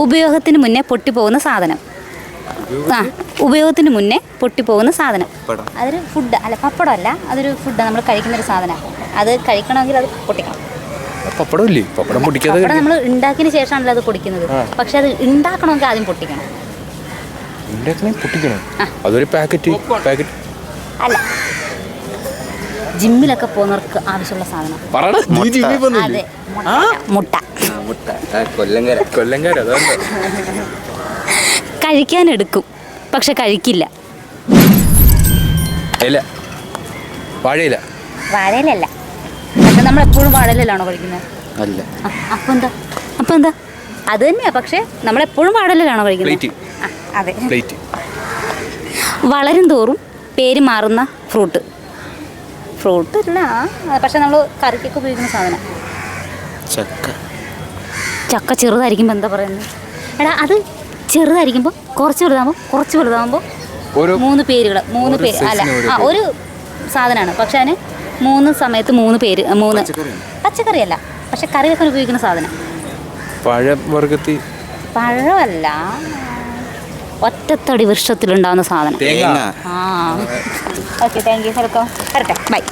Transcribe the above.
ഉപയോഗത്തിന് മുന്നേ പൊട്ടിപ്പോകുന്ന സാധനം. ഉപയോഗത്തിന് മുന്നേ പൊട്ടിപ്പോകുന്ന സാധനം. അതൊരു ഫുഡ് അല്ല, പപ്പടം അല്ല, അതൊരു ഫുഡ്, നമ്മൾ കഴിക്കുന്നൊരു സാധനം. അത് കഴിക്കണമെങ്കിൽ അത് പൊട്ടിക്കണം. പപ്പടം ഇല്ലേ? പപ്പടം പൊട്ടിക്കാതെ പപ്പടം നമ്മൾ ഉണ്ടാക്കിയതിന് ശേഷമാണല്ലോ അത് പൊടിക്കുന്നത്. പക്ഷെ അത് ഉണ്ടാക്കണമെങ്കിൽ ആദ്യം പൊട്ടിക്കണം. പൊട്ടിക്കണം? അതൊരു പാക്കറ്റ് അല്ല, ജിമ്മിലൊക്കെ പോകുന്നവർക്ക് ആവശ്യമുള്ള സാധനം. അതെ, മുട്ട. കൊല്ലങ്കര. കഴിക്കാനെടുക്കും പക്ഷെ കഴിക്കില്ല. വാഴയില. വാഴയിലല്ല. പക്ഷെ നമ്മൾ എപ്പോഴും വാഴയിലാണോ കഴിക്കുന്നത്? അല്ല. അപ്പം എന്താ? അത് തന്നെയാ, പക്ഷെ നമ്മളെപ്പോഴും വാഴയിലാണോ കഴിക്കുന്നത്? അതെ. വളരും തോറും പേര് മാറുന്ന ഫ്രൂട്ട് അല്ല, പക്ഷെ നമ്മൾ കറിക്കൊക്കെ ഉപയോഗിക്കുന്ന സാധനം. ചക്ക ചെറുതായിരിക്കുമ്പോൾ എന്താ പറയുന്നത്? എടാ, അത് ചെറുതായിരിക്കുമ്പോൾ കുറച്ച് വലുതാകുമ്പോൾ 3 പേരുകൾ അല്ല, ഒരു സാധനമാണ്, പക്ഷെ അതിന് 3 സമയത്ത് 3 പേര്. 3 പച്ചക്കറിയല്ല, പക്ഷെ കറി വെക്കാൻ ഉപയോഗിക്കുന്ന സാധനം. പഴമല്ല, ഒറ്റത്തടി വൃക്ഷത്തിലുണ്ടാകുന്ന സാധനം. Okay, thank you. വെൽക്കം. വരട്ടെ, ബൈ.